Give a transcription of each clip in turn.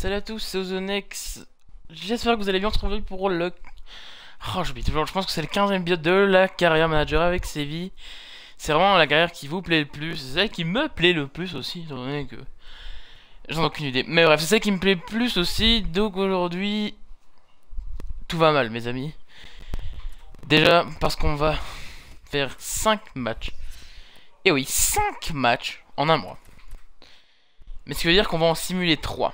Salut à tous, c'est Ozonex. J'espère que vous allez bien. On se retrouve pour le... Oh, j'oublie toujours, je pense que c'est le 15e épisode de la carrière manager avec Sévi. C'est vraiment la carrière qui vous plaît le plus. C'est celle qui me plaît le plus aussi, étant donné que... J'en ai aucune idée. Mais bref, c'est celle qui me plaît le plus aussi. Donc aujourd'hui... Tout va mal, mes amis. Déjà, parce qu'on va faire 5 matchs. Et oui, 5 matchs en un mois. Mais ce qui veut dire qu'on va en simuler 3.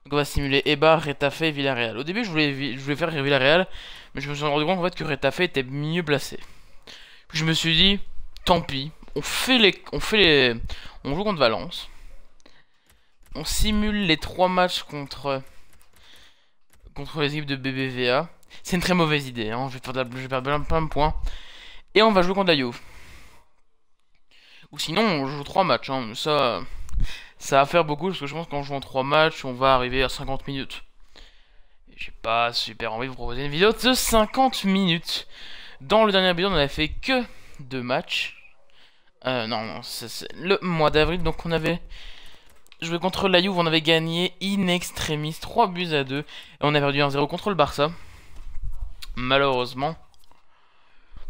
Donc on va simuler Eibar, Retafe et Villarreal. Au début je voulais faire Villarreal, mais je me suis rendu compte en fait que Retafe était mieux placé. Puis je me suis dit, tant pis, on joue contre Valence. On simule les 3 matchs contre les équipes de BBVA. C'est une très mauvaise idée, hein. Je vais perdre plein de points. Et on va jouer contre la Juve. Ou sinon on joue 3 matchs, hein. Ça va faire beaucoup parce que je pense qu'en jouant 3 matchs, on va arriver à 50 minutes. J'ai pas super envie de vous proposer une vidéo de 50 minutes. Dans le dernier épisode, on avait fait que 2 matchs. Non, c'est le mois d'avril, donc on avait joué contre la Juve, on avait gagné in extremis 3-2. Et on a perdu 1-0 contre le Barça. Malheureusement.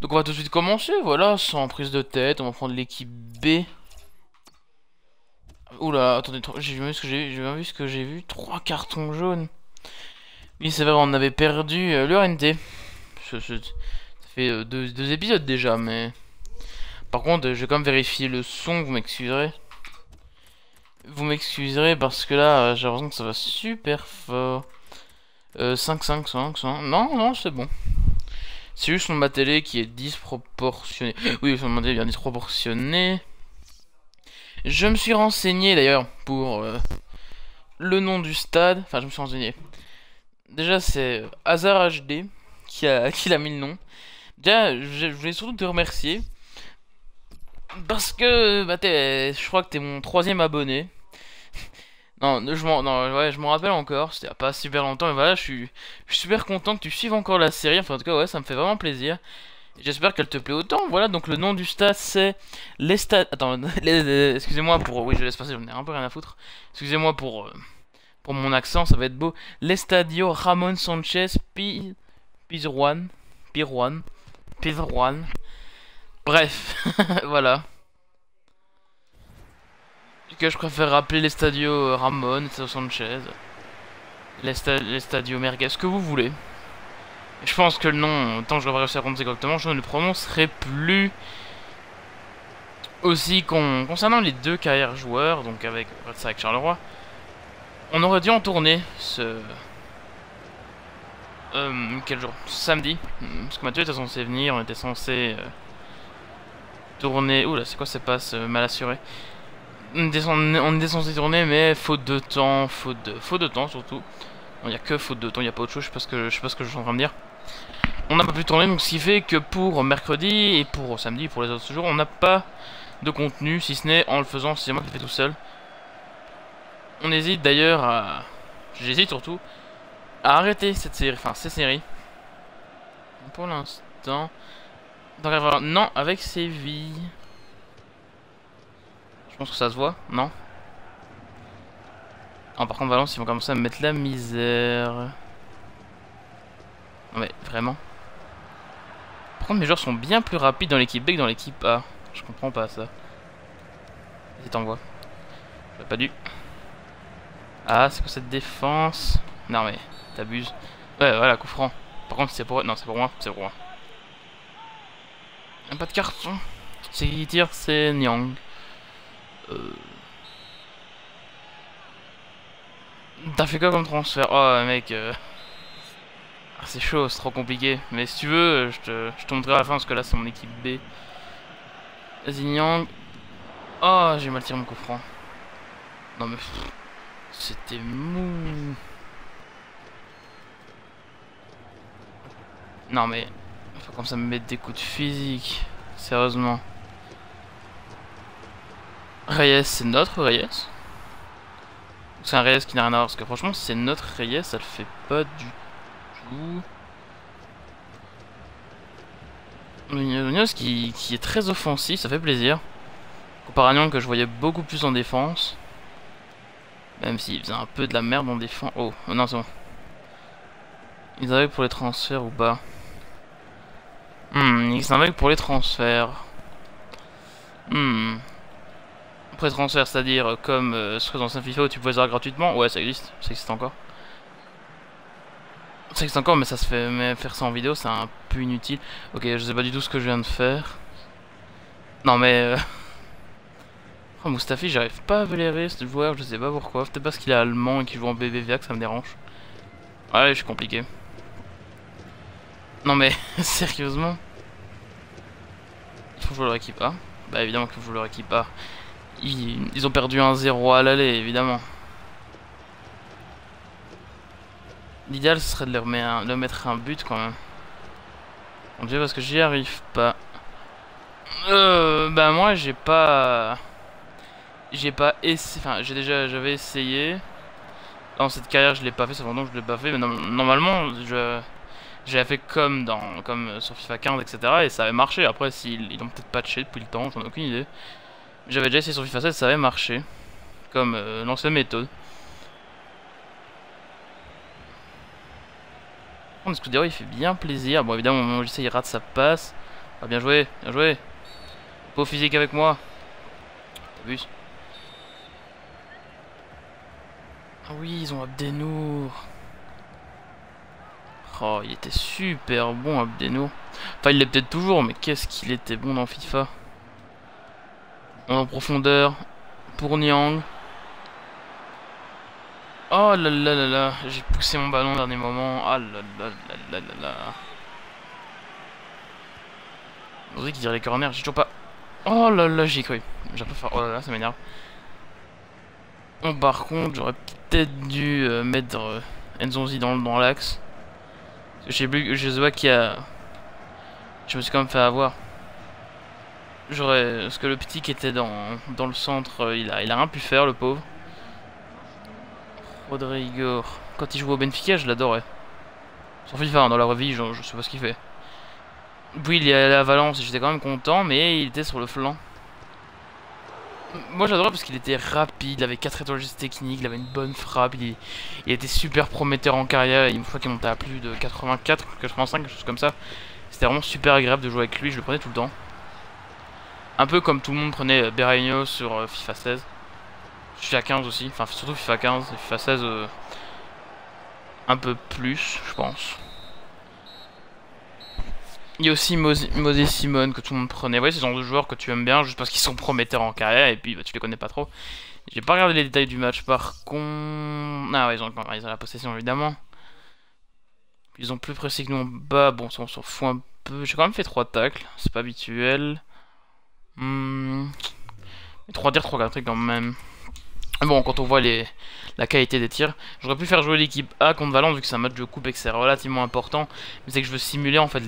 Donc on va tout de suite commencer, voilà, sans prise de tête. On va prendre l'équipe B. Oula, attendez, j'ai vu ce que j'ai vu. 3 cartons jaunes. Oui, c'est vrai, on avait perdu le RNT. Ça fait 2 épisodes déjà, mais... Par contre, je vais quand même vérifier le son, vous m'excuserez. Vous m'excuserez parce que là, j'ai l'impression que ça va super fort. 5. Non, c'est bon. C'est juste ma télé qui est disproportionnée. Oui, ma télé est bien disproportionnée. Je me suis renseigné d'ailleurs pour le nom du stade. Enfin, je me suis renseigné. Déjà, c'est Hazard HD qui l'a mis le nom. Déjà, je voulais surtout te remercier. Parce que bah, je crois que t'es mon 3e abonné. Non, je m'en rappelle encore. C'était il y a pas super longtemps. Mais voilà, je suis super content que tu suives encore la série. Enfin, en tout cas, ouais, ça me fait vraiment plaisir. J'espère qu'elle te plaît autant. Voilà, donc le nom du stade c'est les stades. Attends, excusez-moi pour. Oui, je laisse passer, j'en ai un peu rien à foutre. Excusez-moi pour mon accent, ça va être beau. L'Estadio Ramon Sanchez Pizjuan. Bref, voilà. Que je préfère rappeler l'Estadio Ramon Sanchez. L'Estadio Merguez, ce que vous voulez. Je pense que le nom, tant que je vais réussir à prononcer correctement, je ne le prononcerai plus. Aussi, concernant les 2 carrières joueurs, donc avec Charleroi, on aurait dû en tourner quel jour? Samedi. Parce que Mathieu était censé venir, on était censé tourner... Oula, c'est quoi ces passes mal assurées? On était censé tourner, mais faute de temps, faute de temps surtout. Il n'y a que faute de temps, il n'y a pas autre chose, je sais pas ce que je suis en train de dire. On n'a pas pu tourner, donc ce qui fait que pour mercredi et pour samedi, pour les autres jours, on n'a pas de contenu, si ce n'est en le faisant, c'est moi qui le fais tout seul. On hésite d'ailleurs à... J'hésite surtout à arrêter cette série, enfin ces séries. Pour l'instant... Donc, non, avec Séville. Je pense que ça se voit, non? Ah, par contre, Valence, ils vont commencer à me mettre la misère. Non mais, vraiment. Par contre, mes joueurs sont bien plus rapides dans l'équipe B que dans l'équipe A. Je comprends pas ça. Vas-y, t'envoies. J'aurais pas dû. Ah, c'est quoi cette défense? Non mais, t'abuses. Ouais, voilà, coup franc. Par contre, c'est pour... Non, c'est pour moi, c'est pour moi. Pas de carton. C'est qui tire, c'est Nyang. T'as fait quoi comme transfert? Oh, mec... Ah, c'est chaud, c'est trop compliqué. Mais si tu veux, je te montrerai à la fin parce que là c'est mon équipe B. Vas-y, Nyang. Oh, j'ai mal tiré mon coup franc. Non mais... C'était mou. Non mais... Faut comme ça me mettre des coups de physique. Sérieusement. Reyes, c'est notre Reyes? C'est un Reyes qui n'a rien à voir. Parce que franchement, si c'est notre Reyes, ça le fait pas du tout. Munoz qui est très offensif, ça fait plaisir. Comparé à Nyang que je voyais beaucoup plus en défense. Même s'ils faisaient un peu de la merde en défense. Oh, non, c'est bon. Ils avaient pour les transferts ou pas? Ils avaient pour les transferts. Après transfert, c'est-à-dire comme ce que dans un FIFA où tu pouvais avoir gratuitement. Ouais, ça existe encore. Ça existe encore, mais ça se fait. Mais faire ça en vidéo, c'est un peu inutile. Ok, je sais pas du tout ce que je viens de faire. Non, mais. Oh, Mustafi, j'arrive pas à vélérer ce joueur, je sais pas pourquoi. Peut-être parce qu'il est allemand et qu'il joue en BBVA que ça me dérange. Ouais, je suis compliqué. Non, mais sérieusement. Il faut jouer leur équipe A. Bah, évidemment qu'il faut jouer leur équipe A. Ils ont perdu 1-0 à l'aller, évidemment. L'idéal ce serait de leur mettre un but quand même. Mon dieu, parce que j'y arrive pas. Bah moi j'ai pas essayé. Enfin j'avais essayé. Dans cette carrière je l'ai pas fait, ça fait longtemps que je l'ai pas fait. Mais normalement j'avais fait comme sur FIFA 15 etc. Et ça avait marché. Après s'ils ont peut-être patché depuis le temps, j'en ai aucune idée. J'avais déjà essayé sur FIFA 16, ça avait marché. Comme l'ancienne méthode. Le Scudero il fait bien plaisir. Bon évidemment au moment où j'essaie il rate sa passe. Ah, bien joué, bien joué. Beau physique avec moi. T'as vu? Ah oui, ils ont Abdenour. Oh, il était super bon Abdenour. Enfin, il l'est peut-être toujours, mais qu'est-ce qu'il était bon dans FIFA. En profondeur. Pour Niang. Oh là là là là. J'ai poussé mon ballon au dernier moment. Ah là là là là là là. On dirait qu'il dirait les corners, j'ai toujours pas. Oh là là, j'y ai cru. J'ai pas faire. Oh là là, ça m'énerve. Bon, par contre, j'aurais peut-être dû mettre Nzonzi dans l'axe. Je vois qu'il y a. Je me suis quand même fait avoir. Parce que le petit qui était dans le centre, il a rien pu faire, le pauvre. Rodrigo. Quand il jouait au Benfica, je l'adorais. Sur FIFA, hein, dans la vraie vie, je sais pas ce qu'il fait. Puis il est allé à Valence et j'étais quand même content, mais il était sur le flanc. Moi j'adorais parce qu'il était rapide, il avait 4 étoiles de technique, il avait une bonne frappe, il était super prometteur en carrière, et une fois qu'il montait à plus de 84, 85, quelque chose comme ça. C'était vraiment super agréable de jouer avec lui, je le prenais tout le temps. Un peu comme tout le monde prenait Berahino sur FIFA 16. FIFA 15 aussi, enfin surtout FIFA 15 et FIFA 16 un peu plus, je pense. Il y a aussi Mosé Simone que tout le monde prenait. Ouais, c'est ce genre de joueurs que tu aimes bien juste parce qu'ils sont prometteurs en carrière et puis bah, tu les connais pas trop. J'ai pas regardé les détails du match par contre. Ah ouais, ils ont la possession évidemment. Ils ont plus précis que nous en bas. Bon, ça on s'en fout un peu. J'ai quand même fait 3 tacles, c'est pas habituel. 3 tirs, 3 4 quand même. Bon, quand on voit la qualité des tirs, j'aurais pu faire jouer l'équipe A contre Valence vu que c'est un match de coupe et que c'est relativement important. Mais c'est que je veux simuler en fait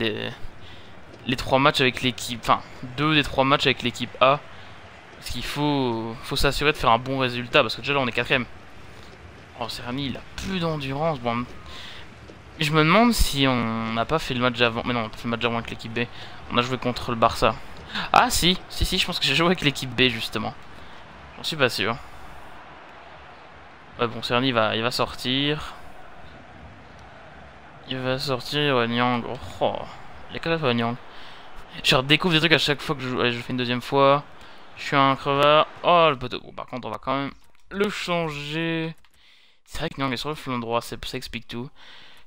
les 3 matchs avec l'équipe, enfin 2 des 3 matchs avec l'équipe A. Parce qu'il faut s'assurer de faire un bon résultat parce que déjà là on est 4ème. Oh Cerny il a plus d'endurance. Bon, je me demande si on n'a pas fait le match avant. Mais non on a pas fait le match avant avec l'équipe B. On a joué contre le Barça. Ah si, je pense que j'ai joué avec l'équipe B justement. J'en suis pas sûr. Ouais bon Cerny il va sortir. Il va sortir Nyang. Oh, il y a que la Nyang. Je redécouvre des trucs à chaque fois que je fais une deuxième fois. Je suis un crevard. Oh le poteau. Bon, par contre on va quand même le changer. C'est vrai que Nyang est sur le flanc droit, ça explique tout.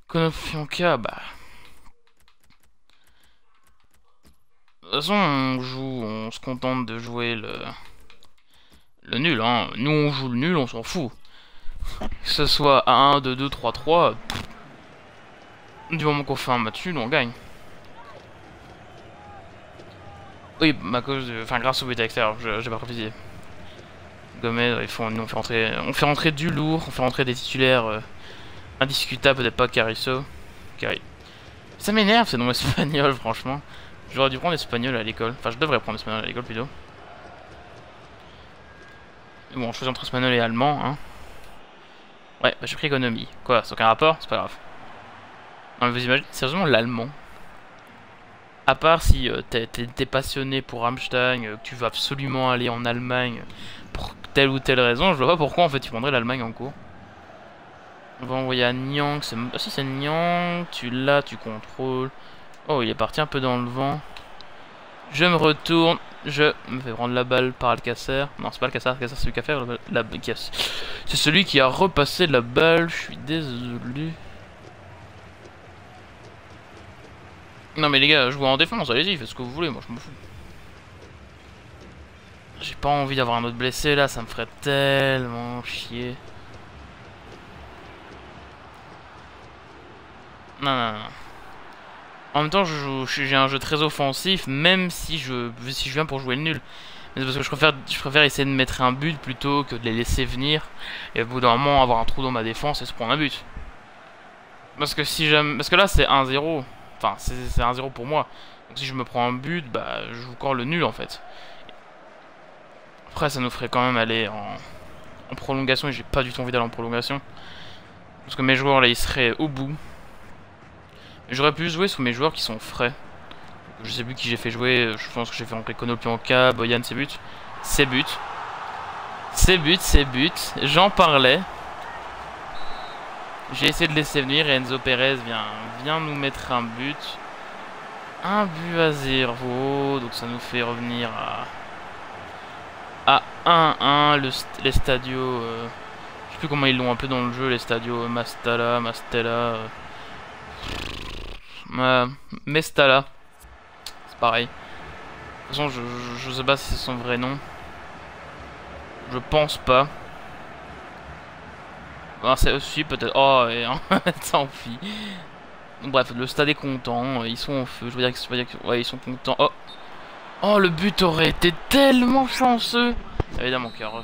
Konofianka, bah. De toute façon on se contente de jouer le nul hein. Nous on joue le nul, on s'en fout. Que ce soit à 1, 2, 2, 3, 3. Du moment qu'on fait un match nul, on gagne. Oui, à cause de... Enfin, grâce au but extérieur, j'ai pas précisé. Gomez, on fait rentrer du lourd, on fait rentrer des titulaires indiscutables, peut-être pas Carriço. Ça m'énerve ces noms espagnols, franchement. J'aurais dû prendre espagnol à l'école. Enfin, je devrais prendre espagnol à l'école plutôt. Mais bon, je choisis entre espagnol et allemand, hein. Ouais, bah j'ai pris économie. Quoi, c'est aucun rapport? C'est pas grave. Non mais vous imaginez, sérieusement l'allemand. À part si t'es passionné pour Rammstein, que tu veux absolument aller en Allemagne pour telle ou telle raison, je vois pas pourquoi en fait tu prendrais l'Allemagne en cours. On va envoyer à Nyang, ah si c'est Nyang, tu l'as, tu contrôles. Oh, il est parti un peu dans le vent. Je me retourne, je me fais prendre la balle par Alcacer. Non, c'est pas Alcacer, Alcacer c'est celui qui a fait c'est celui qui a repassé la balle, je suis désolé. Non mais les gars, je vous en défense, allez-y, faites ce que vous voulez, moi je m'en fous. J'ai pas envie d'avoir un autre blessé là, ça me ferait tellement chier. Non, non, non. En même temps, j'ai un jeu très offensif, même si je viens pour jouer le nul. Mais c'est parce que je préfère essayer de mettre un but plutôt que de les laisser venir. Et au bout d'un moment, avoir un trou dans ma défense et se prendre un but. Parce que si jamais, parce que là c'est 1-0. Enfin, c'est 1-0 pour moi. Donc si je me prends un but, bah je joue encore le nul en fait. Après, ça nous ferait quand même aller en prolongation et j'ai pas du tout envie d'aller en prolongation. Parce que mes joueurs là, ils seraient au bout. J'aurais pu jouer sur mes joueurs qui sont frais. Je sais plus qui j'ai fait jouer, je pense que j'ai fait rentrer Konoplyanka, Boyan, c'est but. C'est but. C'est but, c'est but. J'en parlais. J'ai essayé de laisser venir et Enzo Perez vient nous mettre un but. Un but à 0. Donc ça nous fait revenir à 1-1. Les stadios... je sais plus comment ils l'ont appelé dans le jeu, les stadios Mastella. Mestala. C'est pareil. De toute façon, je sais pas si c'est son vrai nom. Je pense pas. Ah, c'est aussi peut-être. Oh, et tant pis. Bref, le stade est content. Ils sont en feu. Je veux dire que ouais, ils sont contents. Oh, oh, le but aurait été tellement chanceux. Évidemment, car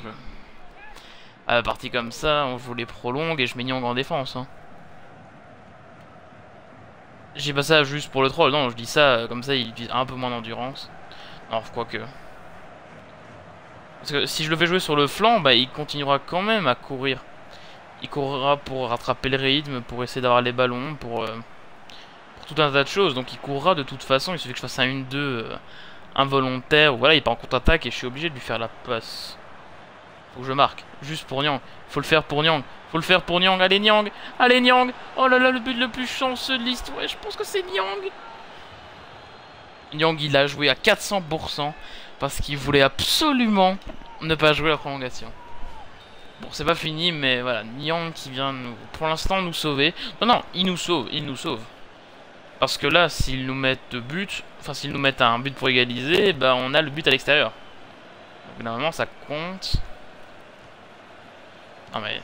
à la partie comme ça, on joue les prolongues et je mets Nyang en défense. Hein. J'ai pas ça juste pour le troll. Non, je dis ça comme ça, il utilise un peu moins d'endurance. Alors, quoique. Parce que si je le fais jouer sur le flanc, bah il continuera quand même à courir. Il courra pour rattraper le rythme, pour essayer d'avoir les ballons, pour tout un tas de choses. Donc il courra de toute façon, il suffit que je fasse un 1-2 involontaire. Voilà, il part en contre-attaque et je suis obligé de lui faire la passe. Faut que je marque, juste pour Nyang. Faut le faire pour Nyang. Faut le faire pour Nyang. Allez Nyang. Allez Nyang. Oh là là, le but le plus chanceux de l'histoire. Ouais, je pense que c'est Nyang. Nyang, il a joué à 400% parce qu'il voulait absolument ne pas jouer la prolongation. Bon, c'est pas fini, mais voilà, Nyang qui vient pour l'instant nous sauver. Non, non, il nous sauve. Parce que là, s'ils nous mettent but, enfin s'ils nous mettent un but pour égaliser, bah on a le but à l'extérieur. Donc normalement ça compte. Non mais...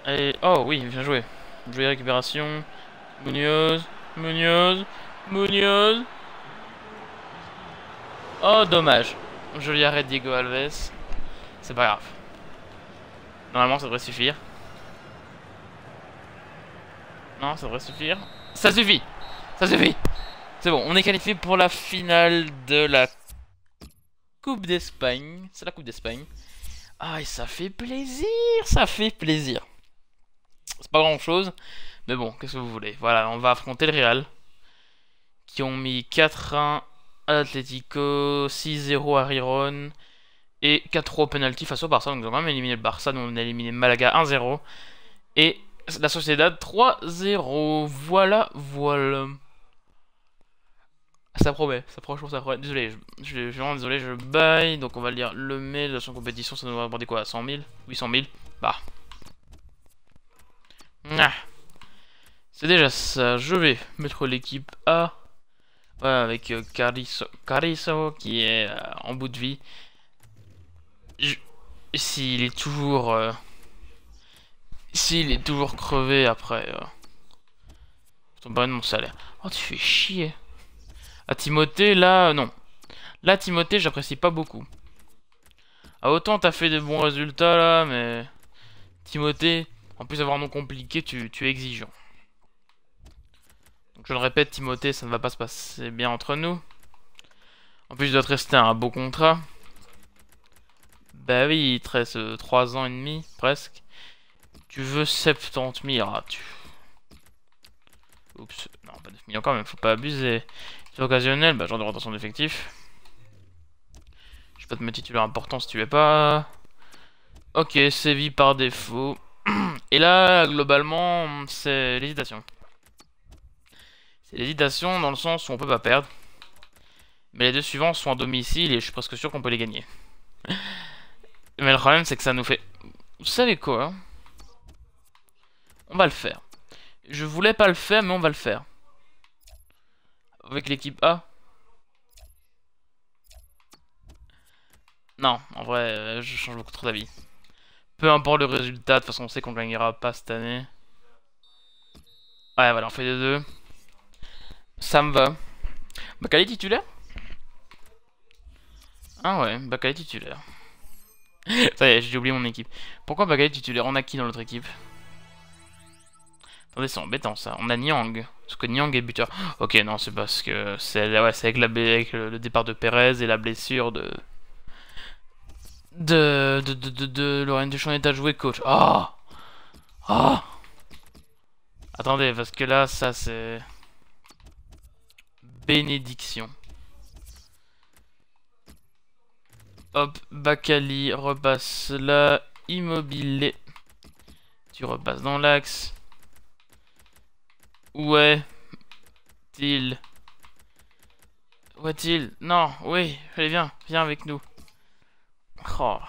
Et... Oh oui, bien joué. Jolie récupération. Munoz. Oh, dommage. Joli arrêt de Diego Alves. C'est pas grave. Normalement, ça devrait suffire. Non, ça devrait suffire. Ça suffit. Ça suffit. C'est bon, on est qualifié pour la finale de la Coupe d'Espagne. C'est la Coupe d'Espagne. Ah, et ça fait plaisir. Ça fait plaisir. C'est pas grand chose. Mais bon, qu'est-ce que vous voulez. Voilà, on va affronter le Real. Qui ont mis 4-1 à l'Atlético, 6-0 à Riron. Et 4-3 au penalty face au Barça. Donc, ils ont quand même éliminé le Barça. Nous, on a éliminé Malaga 1-0. Et la Sociedad 3-0. Voilà, voilà. Ça promet. Ça franchement, ça promet. Désolé, je suis vraiment désolé. Je baille. Donc, on va lire le mail de son compétition. Ça nous va rapporter quoi, 100 000 800 000. Bah. Ah. C'est déjà ça. Je vais mettre l'équipe A. Ouais, avec Carrizo qui est en bout de vie. S'il est toujours crevé après ton de mon salaire. Oh, tu fais chier. À Timothée là non. Là Timothée j'apprécie pas beaucoup. Ah, autant t'as fait de bons résultats là, mais Timothée, en plus d'avoir un nom compliqué, tu es exigeant. Donc je le répète, Timothée, ça ne va pas se passer bien entre nous. En plus, il doit te rester un beau contrat. Bah oui, il te reste 3 ans et demi, presque. Tu veux 70 000, ah, Oups, non, pas 9 millions quand même, faut pas abuser. C'est occasionnel, bah genre de rotation d'effectifs. Je peux te mettre titulaire important si tu veux pas. Ok, Séville par défaut. Et là, globalement, c'est l'hésitation. C'est l'hésitation dans le sens où on peut pas perdre. Mais les deux suivants sont à domicile et je suis presque sûr qu'on peut les gagner. Mais le problème, c'est que ça nous fait... Vous savez quoi? On va le faire. Je voulais pas le faire, mais on va le faire. Avec l'équipe A. Non, en vrai, je change beaucoup trop d'avis. Peu importe le résultat, de toute façon, on sait qu'on ne gagnera pas cette année. Ouais, voilà, on fait les deux. Ça me va. Bakali titulaire? Ah ouais, Bakali titulaire. Ça y est, j'ai oublié mon équipe. Pourquoi Bakali titulaire? On a qui dans l'autre équipe? Attendez, c'est embêtant ça. On a Niang. Parce que Niang est buteur. Ok, non, c'est parce que c'est ouais, avec, avec le départ de Perez et la blessure de Laurent Deschamps à jouer coach. Ah! Ah! Attendez, parce que là, ça c'est... Bénédiction. Hop, Bakali repasse là. Immobilier. Tu repasses dans l'axe. Où est-il? Où est-il? Non, oui, allez viens, viens avec nous. Oh,